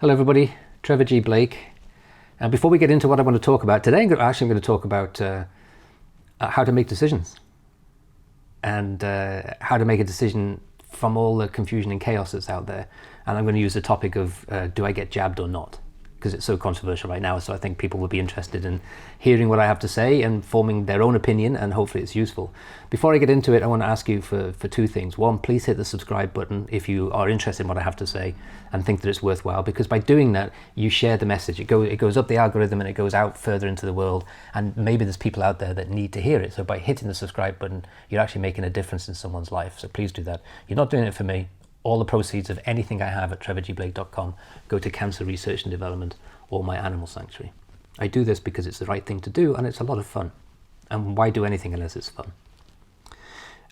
Hello everybody, Trevor G. Blake. And before we get into what I want to talk about today, I'm going to talk about how to make decisions and how to make a decision from all the confusion and chaos that's out there. And I'm going to use the topic of do I get jabbed or not? Because it's so controversial right now, so I think people will be interested in hearing what I have to say and forming their own opinion, and hopefully it's useful. Before I get into it, I want to ask you for two things. One, please hit the subscribe button if you are interested in what I have to say and think that it's worthwhile, because by doing that, you share the message. It goes up the algorithm and it goes out further into the world, and maybe there's people out there that need to hear it. So by hitting the subscribe button, you're actually making a difference in someone's life. So please do that. You're not doing it for me. All the proceeds of anything I have at trevorgblake.com go to cancer research and development or my animal sanctuary. I do this because it's the right thing to do and it's a lot of fun. And why do anything unless it's fun?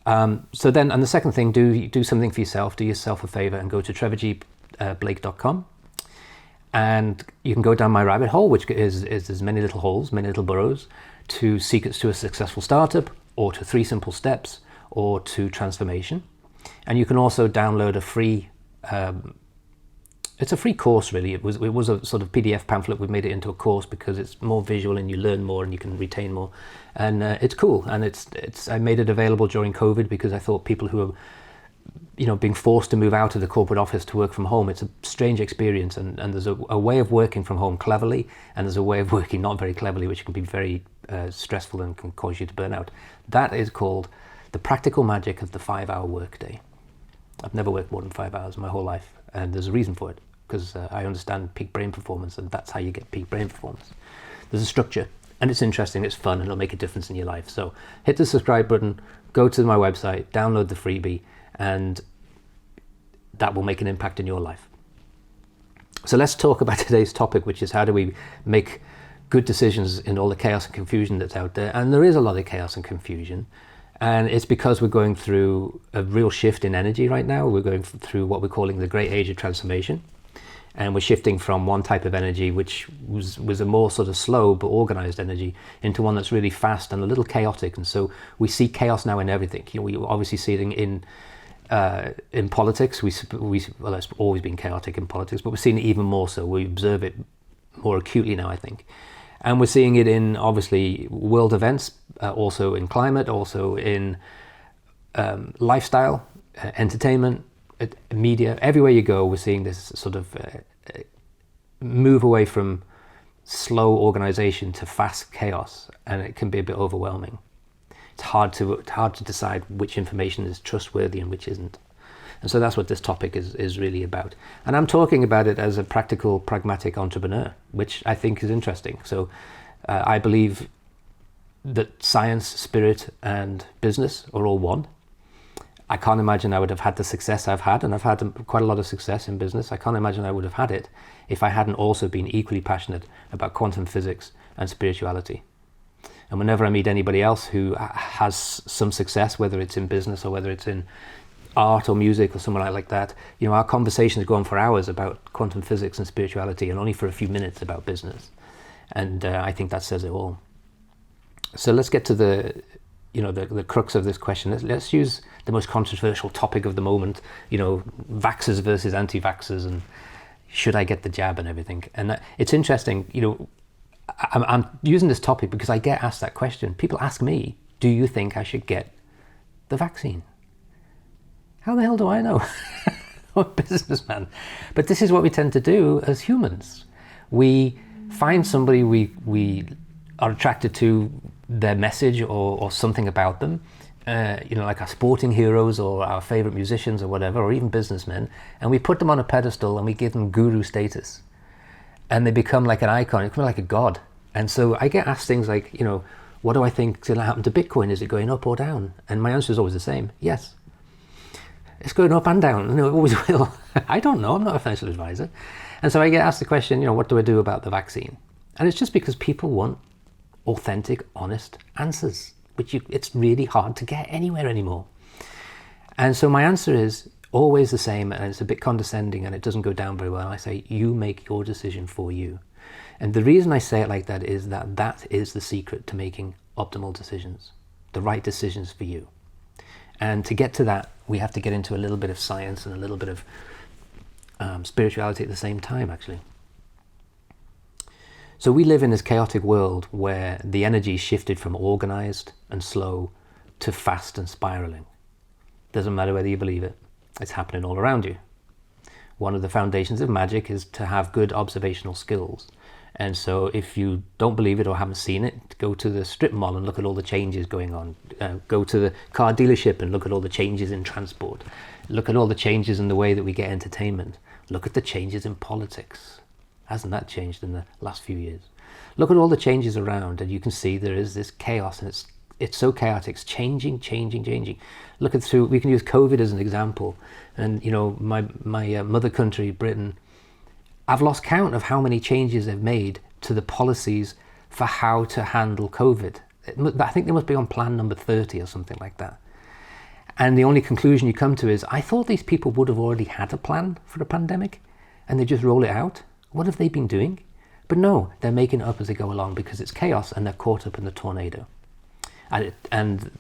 And the second thing, do something for yourself. Do yourself a favor and go to trevorgblake.com. And you can go down my rabbit hole, which is there's many little holes, many little burrows, to secrets to a successful startup, or to 3 simple steps, or to transformation. And you can also download a free, it's a free course really. It was a sort of PDF pamphlet. We've made it into a course because it's more visual and you learn more and you can retain more. And it's cool. And I made it available during COVID because I thought people who are, being forced to move out of the corporate office to work from home, it's a strange experience. And there's a way of working from home cleverly, and there's a way of working not very cleverly, which can be very stressful and can cause you to burn out. That is called the practical magic of the 5-hour workday. I've never worked more than 5 hours in my whole life, and there's a reason for it, because I understand peak brain performance, and that's how you get peak brain performance. There's a structure, and it's interesting, it's fun, and it'll make a difference in your life. So hit the subscribe button, go to my website, download the freebie, and that will make an impact in your life. So let's talk about today's topic, which is how do we make good decisions in all the chaos and confusion that's out there. And there is a lot of chaos and confusion. And it's because we're going through a real shift in energy right now. We're going through what we're calling the great age of transformation. And we're shifting from one type of energy, which was a more sort of slow but organized energy, into one that's really fast and a little chaotic. And so we see chaos now in everything. We obviously see it in politics. Well, it's always been chaotic in politics, but we're seeing it even more so. We observe it more acutely now, I think. And we're seeing it in, obviously, world events, also in climate, also in lifestyle, entertainment, media. Everywhere you go, we're seeing this sort of move away from slow organization to fast chaos, and it can be a bit overwhelming. It's hard to decide which information is trustworthy and which isn't. And so that's what this topic is really about. And I'm talking about it as a practical, pragmatic entrepreneur, which I think is interesting. So I believe that science, spirit, and business are all one. I can't imagine I would have had the success I've had, and I've had quite a lot of success in business. I can't imagine I would have had it if I hadn't also been equally passionate about quantum physics and spirituality. And whenever I meet anybody else who has some success, whether it's in business or whether it's in art or music or somewhere like that, our conversations go on for hours about quantum physics and spirituality, and only for a few minutes about business. And I think that says it all. So let's get to the crux of this question. Let's use the most controversial topic of the moment, vaxxers versus anti-vaxxers, and should I get the jab and everything. And it's interesting, I'm using this topic because I get asked that question. People ask me, do you think I should get the vaccine? How the hell do I know? I'm a businessman. But this is what we tend to do as humans. We find somebody we are attracted to, their message or something about them, like our sporting heroes or our favorite musicians or whatever, or even businessmen, and we put them on a pedestal and we give them guru status. And they become like an icon, they become like a god. And so I get asked things like, what do I think is going to happen to Bitcoin? Is it going up or down? And my answer is always the same, yes. It's going up and down, it always will. I don't know, I'm not a financial advisor. And so I get asked the question, what do I do about the vaccine? And it's just because people want authentic, honest answers, which it's really hard to get anywhere anymore. And so my answer is always the same, and it's a bit condescending and it doesn't go down very well. I say, you make your decision for you. And the reason I say it like that is that is the secret to making optimal decisions, the right decisions for you. And to get to that, we have to get into a little bit of science and a little bit of spirituality at the same time, actually. So we live in this chaotic world where the energy shifted from organized and slow to fast and spiraling. Doesn't matter whether you believe it, it's happening all around you. One of the foundations of magic is to have good observational skills. And so if you don't believe it or haven't seen it, go to the strip mall and look at all the changes going on. Go to the car dealership and look at all the changes in transport. Look at all the changes in the way that we get entertainment. Look at the changes in politics. Hasn't that changed in the last few years? Look at all the changes around, and you can see there is this chaos, and it's so chaotic. It's changing. Look at we can use COVID as an example. And my mother country, Britain, I've lost count of how many changes they've made to the policies for how to handle COVID. I think they must be on plan number 30 or something like that. And the only conclusion you come to is, I thought these people would have already had a plan for a pandemic and they just roll it out. What have they been doing? But no, they're making it up as they go along because it's chaos and they're caught up in the tornado. And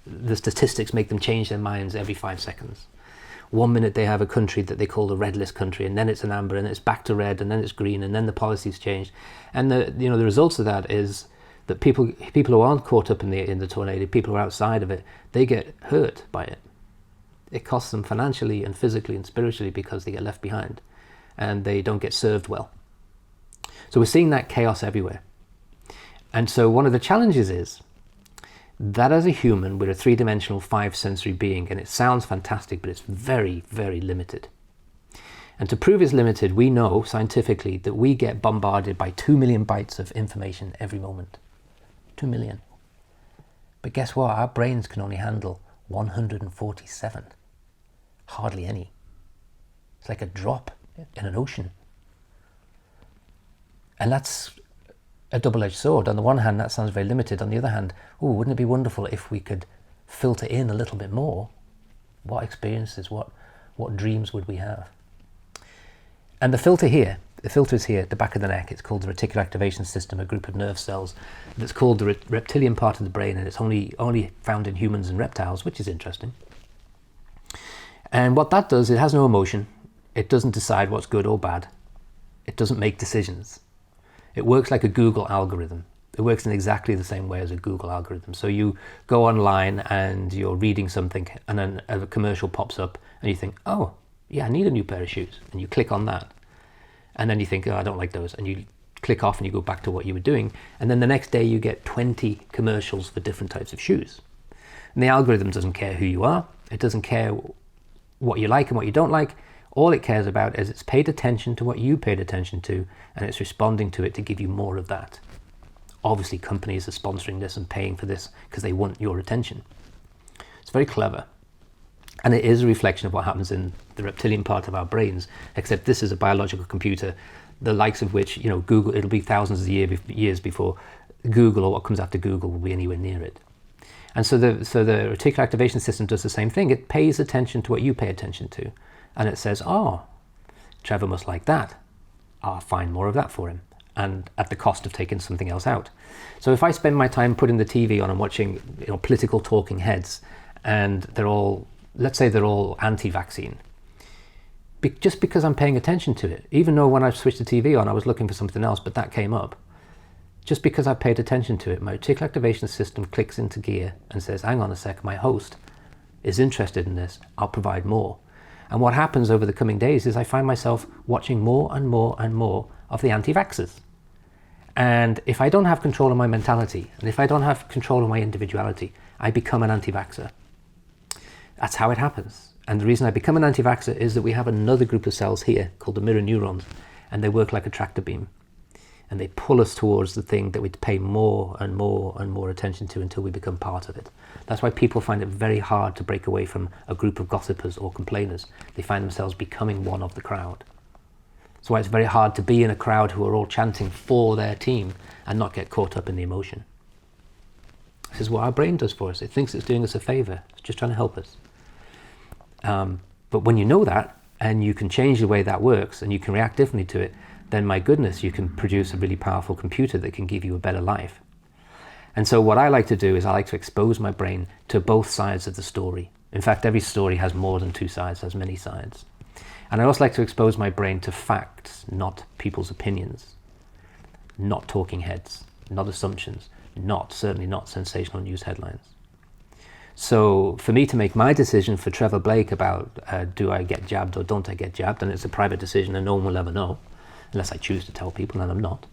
the statistics make them change their minds every 5 seconds. 1 minute they have a country that they call the red list country, and then it's an amber, and it's back to red, and then it's green, and then the policies change. And the results of that is that people who aren't caught up in the tornado, people who are outside of it, they get hurt by it. It costs them financially and physically and spiritually because they get left behind, and they don't get served well. So we're seeing that chaos everywhere. And so one of the challenges is that as a human, we're a 3-dimensional 5-sensory being, and it sounds fantastic, but it's very, very limited. And to prove it's limited, we know scientifically that we get bombarded by 2 million bytes of information every moment. 2 million. But guess what? Our brains can only handle 147. Hardly any. It's like a drop in an ocean. And that's a double-edged sword. On the one hand, that sounds very limited. On the other hand, wouldn't it be wonderful if we could filter in a little bit more? What experiences, what dreams would we have? And the filter is here at the back of the neck. It's called the reticular activation system, a group of nerve cells that's called the reptilian part of the brain, and it's only found in humans and reptiles, which is interesting. And what that does, it has no emotion. It doesn't decide what's good or bad. It doesn't make decisions. It works like a Google algorithm. It works in exactly the same way as a Google algorithm. So you go online and you're reading something, and then a commercial pops up and you think, oh, yeah, I need a new pair of shoes. And you click on that. And then you think, oh, I don't like those. And you click off and you go back to what you were doing. And then the next day you get 20 commercials for different types of shoes. And the algorithm doesn't care who you are. It doesn't care what you like and what you don't like. All it cares about is it's paid attention to what you paid attention to, and it's responding to it to give you more of that. Obviously, companies are sponsoring this and paying for this because they want your attention. It's very clever. And it is a reflection of what happens in the reptilian part of our brains, except this is a biological computer, the likes of which, Google, it'll be thousands of years before Google or what comes after Google will be anywhere near it. And so the reticular activation system does the same thing. It pays attention to what you pay attention to. And it says, oh, Trevor must like that. I'll find more of that for him. And at the cost of taking something else out. So if I spend my time putting the TV on and watching political talking heads, and let's say they're all anti-vaccine, just because I'm paying attention to it, even though when I switched the TV on, I was looking for something else, but that came up. Just because I've paid attention to it, my reticular activation system clicks into gear and says, hang on a sec, my host is interested in this, I'll provide more. And what happens over the coming days is I find myself watching more and more and more of the anti-vaxxers. And if I don't have control of my mentality, and if I don't have control of my individuality, I become an anti-vaxxer. That's how it happens. And the reason I become an anti-vaxxer is that we have another group of cells here called the mirror neurons, and they work like a tractor beam. And they pull us towards the thing that we pay more and more and more attention to until we become part of it. That's why people find it very hard to break away from a group of gossipers or complainers. They find themselves becoming one of the crowd. That's why it's very hard to be in a crowd who are all chanting for their team and not get caught up in the emotion. This is what our brain does for us. It thinks it's doing us a favor. It's just trying to help us. But when you know that, and you can change the way that works, and you can react differently to it, then my goodness, you can produce a really powerful computer that can give you a better life. And so what I like to do is I like to expose my brain to both sides of the story. In fact, every story has more than two sides, has many sides. And I also like to expose my brain to facts, not people's opinions, not talking heads, not assumptions, certainly not sensational news headlines. So for me to make my decision for Trevor Blake about do I get jabbed or don't I get jabbed, and it's a private decision and no one will ever know, unless I choose to tell people, and I'm not.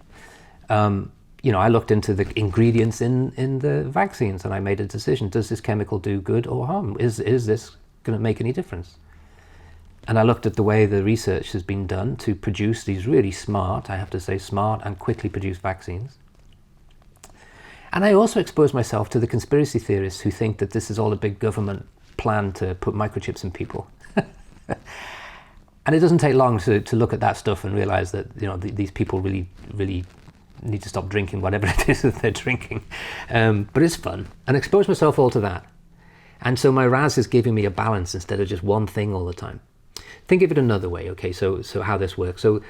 I looked into the ingredients in the vaccines and I made a decision. Does this chemical do good or harm? Is this going to make any difference? And I looked at the way the research has been done to produce these really smart, I have to say smart and quickly produced vaccines. And I also exposed myself to the conspiracy theorists who think that this is all a big government plan to put microchips in people. And it doesn't take long to look at that stuff and realize that these people really need to stop drinking whatever it is that they're drinking. But it's fun, and expose myself all to that. And so my RAS is giving me a balance instead of just one thing all the time. Think of it another way, okay, so how this works. So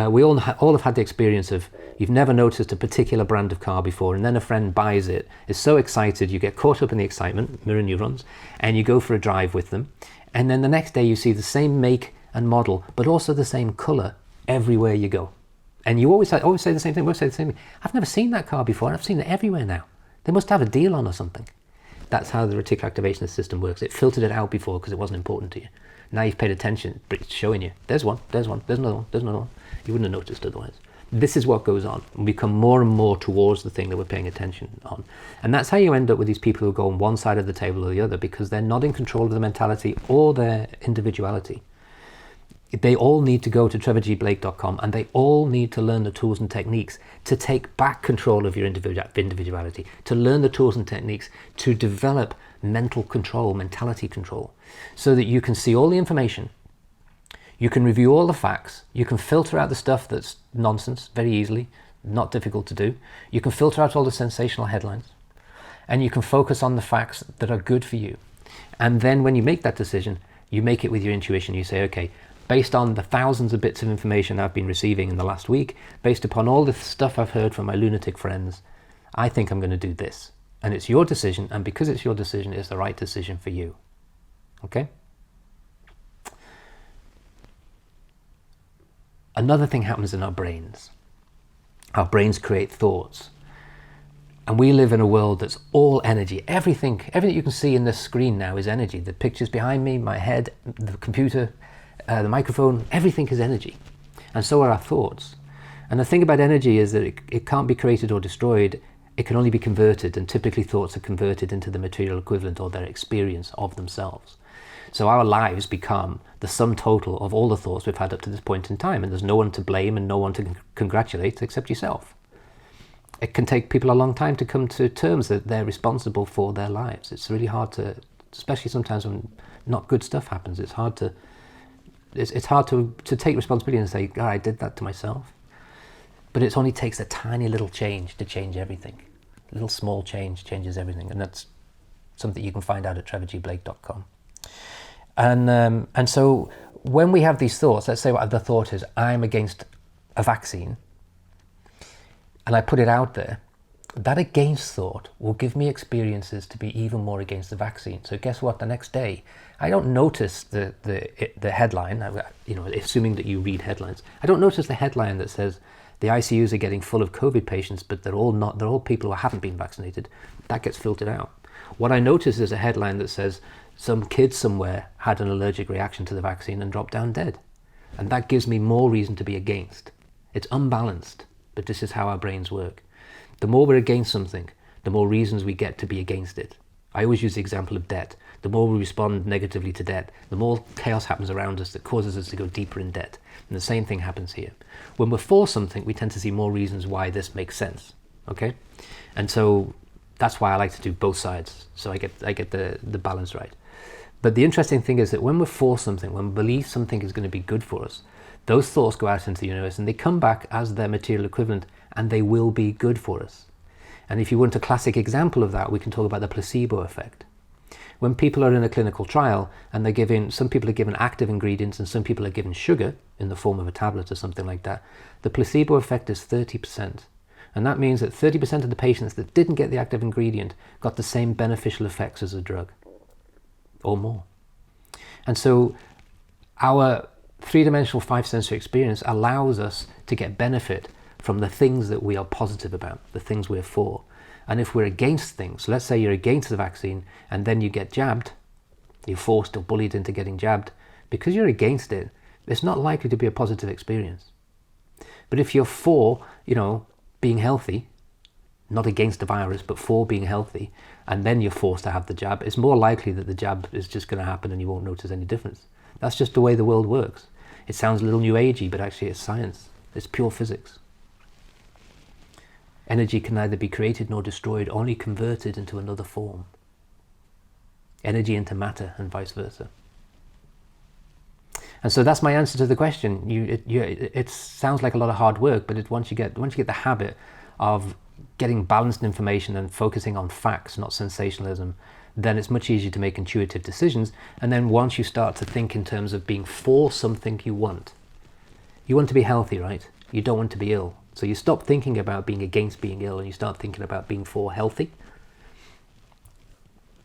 we all have had the experience of you've never noticed a particular brand of car before, and then a friend buys it, is so excited, you get caught up in the excitement, mirror neurons, and you go for a drive with them. And then the next day you see the same make and model, but also the same color everywhere you go. And you always say the same thing, I've never seen that car before, I've seen it everywhere now. They must have a deal on or something. That's how the reticular activation system works. It filtered it out before because it wasn't important to you. Now you've paid attention, but it's showing you, there's one, there's another one. You wouldn't have noticed otherwise. This is what goes on. We become more and more towards the thing that we're paying attention on. And that's how you end up with these people who go on one side of the table or the other, because they're not in control of their mentality or their individuality. They all need to go to trevorgblake.com and they all need to learn the tools and techniques to take back control of your individuality, to learn the tools and techniques to develop mental control, mentality control, so that you can see all the information, you can review all the facts, you can filter out the stuff that's nonsense very easily, not difficult to do, you can filter out all the sensational headlines, and you can focus on the facts that are good for you. And then when you make that decision, you make it with your intuition. You say, okay, based on the thousands of bits of information I've been receiving in the last week, based upon all the stuff I've heard from my lunatic friends, I think I'm going to do this. And it's your decision, and because it's your decision, it's the right decision for you. Okay? Another thing happens in our brains. Our brains create thoughts. And we live in a world that's all energy. Everything you can see in this screen now is energy. The pictures behind me, my head, the computer, the microphone, everything is energy. And so are our thoughts. And the thing about energy is that it can't be created or destroyed. It can only be converted, and typically thoughts are converted into the material equivalent or their experience of themselves. So our lives become the sum total of all the thoughts we've had up to this point in time, and there's no one to blame and no one to congratulate except yourself. It can take people a long time to come to terms that they're responsible for their lives. It's really hard to, especially sometimes when not good stuff happens, it's hard to take responsibility and say, I did that to myself. But it only takes a tiny little change to change everything. A little small change changes everything, and that's something you can find out at trevorgblake.com. And so when we have these thoughts, let's say what the thought is, I'm against a vaccine, and I put it out there, that against thought will give me experiences to be even more against the vaccine. So guess what? The next day, I don't notice the headline, assuming that you read headlines. I don't notice the headline that says the ICUs are getting full of COVID patients, but they're all people who haven't been vaccinated. That gets filtered out. What I notice is a headline that says some kid somewhere had an allergic reaction to the vaccine and dropped down dead. And that gives me more reason to be against. It's unbalanced, but this is how our brains work. The more we're against something, the more reasons we get to be against it. I always use the example of debt. The more we respond negatively to debt, the more chaos happens around us that causes us to go deeper in debt. And the same thing happens here. When we're for something, we tend to see more reasons why this makes sense. Okay? And so that's why I like to do both sides. So I get the balance right. But the interesting thing is that when we're for something, when we believe something is going to be good for us, those thoughts go out into the universe and they come back as their material equivalent, and they will be good for us. And if you want a classic example of that, we can talk about the placebo effect. When people are in a clinical trial and some people are given active ingredients and some people are given sugar in the form of a tablet or something like that, the placebo effect is 30%. And that means that 30% of the patients that didn't get the active ingredient got the same beneficial effects as a drug, or more. And so our three-dimensional five-sensory experience allows us to get benefit from the things that we are positive about, the things we're for. And if we're against things, let's say you're against the vaccine and then you get jabbed, you're forced or bullied into getting jabbed, because you're against it, it's not likely to be a positive experience. But if you're for, being healthy, not against the virus, but for being healthy, and then you're forced to have the jab, it's more likely that the jab is just going to happen and you won't notice any difference. That's just the way the world works. It sounds a little new agey, but actually it's science. It's pure physics. Energy can neither be created nor destroyed, only converted into another form. Energy into matter and vice versa. And so that's my answer to the question. It sounds like a lot of hard work, but once you get the habit of getting balanced information and focusing on facts, not sensationalism, then it's much easier to make intuitive decisions. And then once you start to think in terms of being for something you want to be healthy, right? You don't want to be ill. So you stop thinking about being against being ill and you start thinking about being for healthy.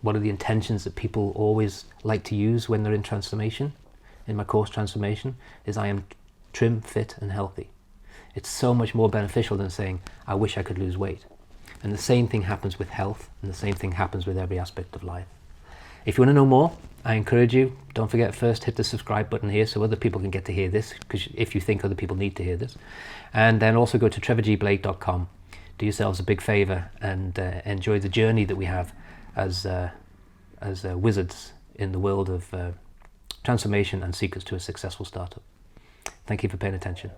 One of the intentions that people always like to use when they're in transformation, in my course Transformation, is I am trim, fit and healthy. It's so much more beneficial than saying, I wish I could lose weight. And the same thing happens with health, and the same thing happens with every aspect of life. If you want to know more, I encourage you, don't forget, first hit the subscribe button here so other people can get to hear this, because if you think other people need to hear this. And then also go to trevorgblake.com. Do yourselves a big favor and enjoy the journey that we have as wizards in the world of transformation and secrets to a successful startup. Thank you for paying attention.